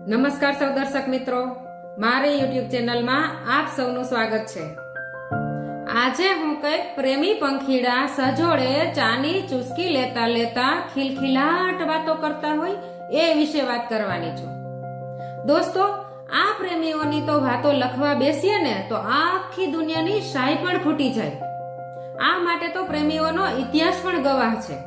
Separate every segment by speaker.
Speaker 1: નમસ્કાર સૌ દર્શક મિત્રો, મારી યુટ્યુબ ચેનલમાં આપ સૌનું સ્વાગત છે। આજે હું કંઈક પ્રેમી પંખીડા સજોડે ચાની ચુસ્કી લેતા લેતા ખિલખિલાટ વાતો કરતા હોય એ વિશે વાત કરવાની છું। દોસ્તો, આ પ્રેમીઓની તો વાતો લખવા બેસીએ ને તો આખી દુનિયાની શાય પણ ફૂટી જાય। આ માટે તો પ્રેમીઓનો ઇતિહાસ પણ ગવાહ છે।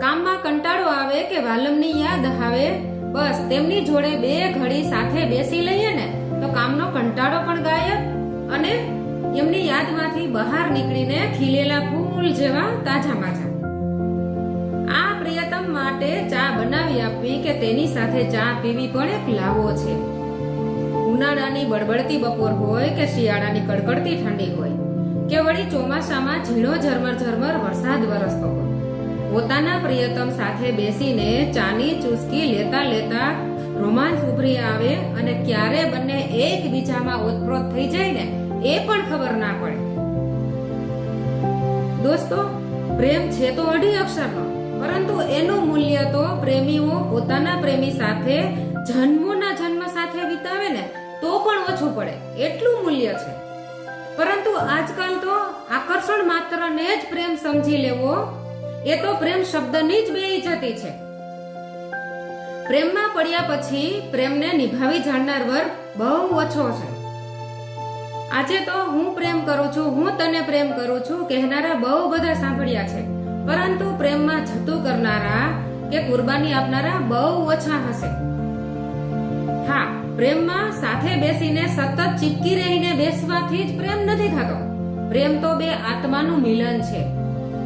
Speaker 1: કામમાં કંટાળો આવે કે વાલમની યાદ આવે, બસ તેમની જોડે બે ઘડી સાથે બેસી લઈએ ને તો કામનો કંટાળો પણ ગાયબ અને એમની યાદમાંથી બહાર નીકળીને ખીલેલા ફૂલ જેવા તાજા માજા। આ પ્રિયતમ માટે ચા બનાવી આપવી કે તેની સાથે ચા પીવી પણ એક લાવો છે। ઉનાળાની બળબડતી બપોર હોય કે શિયાળાની કડકડતી ઠંડી હોય કે વળી ચોમાસામાં ઝીણો ઝરમર ઝરમર વરસાદ વરસતો હોય, પોતાના પ્રિયતમ સાથે બેસીને ચાની ચુસ્કી લેતા લેતા રોમાંસ ઉભરી આવે અને ક્યારે બંને એકબીજામાં ઓતપ્રોત થઈ જાય ને એ પણ ખબર ના પડે। દોસ્તો, પ્રેમ છે તો અઢી અક્ષરનો, પરંતુ એનું મૂલ્ય તો પ્રેમીઓ પોતાના પ્રેમી સાથે જન્મોના જન્મ સાથે વિતાવે ને તો પણ ઓછું પડે એટલું મૂલ્ય છે। પરંતુ આજકાલ તો આકર્ષણ માત્રને જ પ્રેમ સમજી લેવો એ તો પ્રેમ શબ્દની જ બેઇજ્જતી છે। પ્રેમમાં પડ્યા પછી પ્રેમને નિભાવી જાણનાર વર્ગ બહુ ઓછો છે। આજે તો હું પ્રેમ કરું છું, હું તને પ્રેમ કરું છું કહેનારા બહુ બધા સાંભળ્યા છે, પરંતુ પ્રેમમાં જતું કરનારા કે કુરબાની આપનારા બહુ ઓછા હશે। હા, પ્રેમમાં સાથે બેસીને સતત ચીપકી રહીને બેસવાથી જ પ્રેમ નથી થતો। પ્રેમ તો બે આત્માનું મિલન છે,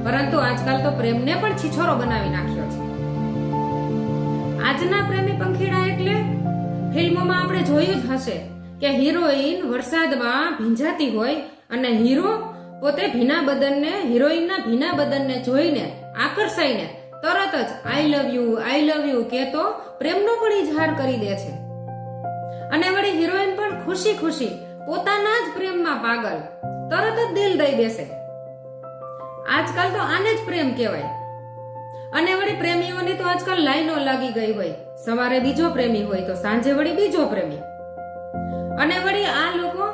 Speaker 1: પરંતુ આજકાલ તો પ્રેમને પણ છીછોરો બનાવી નાખ્યો છે। આજના પ્રેમી પંખીડા એટલે ફિલ્મોમાં આપણે જોયું જ હશે કે હિરોઈન વરસાદમાં ભીંજાતી હોય અને હીરો પોતે ભીના હિરોઈનના ભીના બદનને જોઈને આકર્ષાઈને તરત જ આઈ લવ યુ કહેતો પ્રેમનો પણ ઇજહાર કરી દે છે। અને વળી હિરોઈન પણ ખુશી ખુશી પોતાના જ પ્રેમમાં પાગલ તરત જ દિલ દઈ બેસે। આજકાલ તો આને જ પ્રેમ કહેવાય। અને વળી પ્રેમીઓની તો આજકાલ લાઈનો લાગી ગઈ હોય, સવારે બીજો પ્રેમી હોય તો સાંજે વળી બીજો પ્રેમી। અને વળી આ લોકો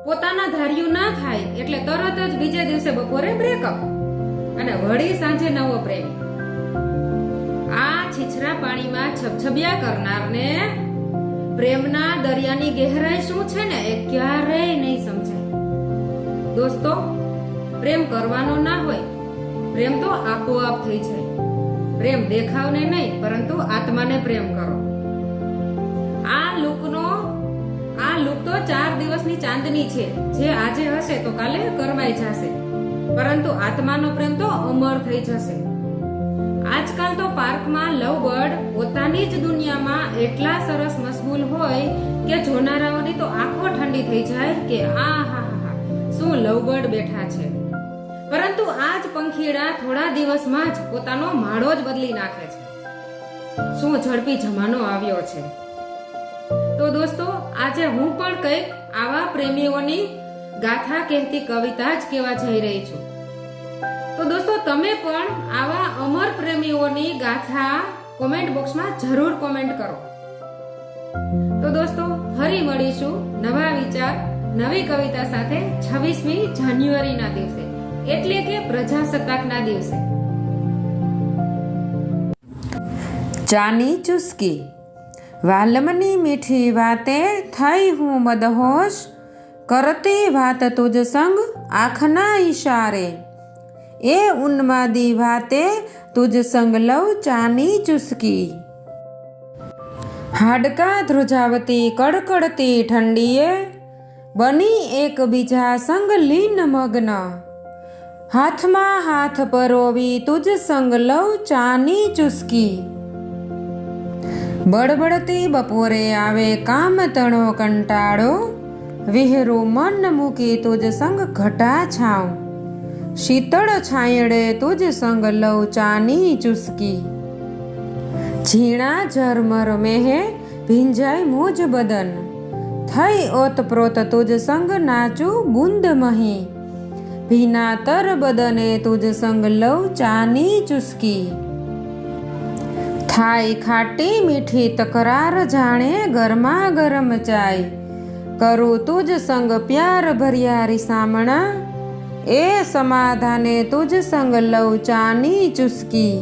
Speaker 1: પોતાના ધાર્યું ના થાય એટલે તરત જ બીજે દિવસે બપોરે બ્રેકઅપ અને વળી સાંજે નવો પ્રેમી। આ છીછરા પાણીમાં છબછબિયા કરનારને પ્રેમના દરિયાની ગહેરાઈ શું છે ને એ ક્યારેય નહીં સમજાય। દોસ્તો, પ્રેમ કરવાનો ના હોય, પ્રેમ તો આપોઆપ થઈ જાય। પ્રેમ દેખાવને નહીં પરંતુ આત્માને પ્રેમ કરો। આ લુક તો 4 દિવસની ચાંદની છે, જે આજે હશે તો કાલે કરમાઈ જશે, પરંતુ આત્માનો પ્રેમ તો અમર થઈ જશે। આજકાલ તો પાર્કમાં લવબર્ડ પોતાની જ દુનિયામાં એટલા સરસ મશગુલ હોય કે જોનારાઓની તો આંખો ઠંડી થઈ જાય કે આ હા શું લવબર્ડ બેઠા છે। પરંતુ આ જ પંખીડા થોડા દિવસમાં જ પોતાનો માળો જ બદલી નાખે છે। શું ઝડપી જમાનો આવ્યો છે। તો દોસ્તો, આજે હું પણ કંઈક આવા પ્રેમીઓની ગાથા કહેતી કવિતા જ કહેવા જઈ રહી છું। તો દોસ્તો, તમે પણ આવા અમર પ્રેમીઓની ગાથા કોમેન્ટ બોક્સમાં જરૂર કોમેન્ટ કરો। તો દોસ્તો, ફરી મળીશું નવા વિચાર નવી કવિતા સાથે 26મી જાન્યુઆરીના દિવસે, એટલે કે પ્રજાસત્તાકના દિવસે। ચાની ચુસ્કી। વાલમની મીઠી વાતે થઈ હું મદહોશ, કરતી વાત તુજ સંગ આંખના ઈશારે, એ ઉન્માદી વાતે તુજ સંગ લવ ચાની ચુસ્કી। હાડકા ધ્રુજાવતી કડકડતી ઠંડીએ, બની એકબીજા સંગ લીન મગ્ન, હાથમાં હાથ પરોવી તુજ સંગ લવ ચાની ચુસ્કી। બળબડતી બપોરે આવે કામ તણો કંટાળો, વિહરું મન મૂકી તુજ સંગ ઘટા છાવ, શીતળ છાંયડે તુજ સંગ લવ ચાની ચુસ્કી। ઝીણા ઝરમર મેહે ભીંજાય મુજ બદન, થઈ ઓતપ્રોત તુજ સંગ નાચું બુંદ મહી, ભીના તર બદને તુજ સંગ લવ ચાની ચુસ્કી। થાય ખાટી મીઠી તકરાર જાણે ગરમા ગરમ ચાય, કરું તુજ સંગ પ્યાર ભર્યા રીસામણા, એ સમાધાને તુજ સંગ લઉં ચાની ચુસ્કી.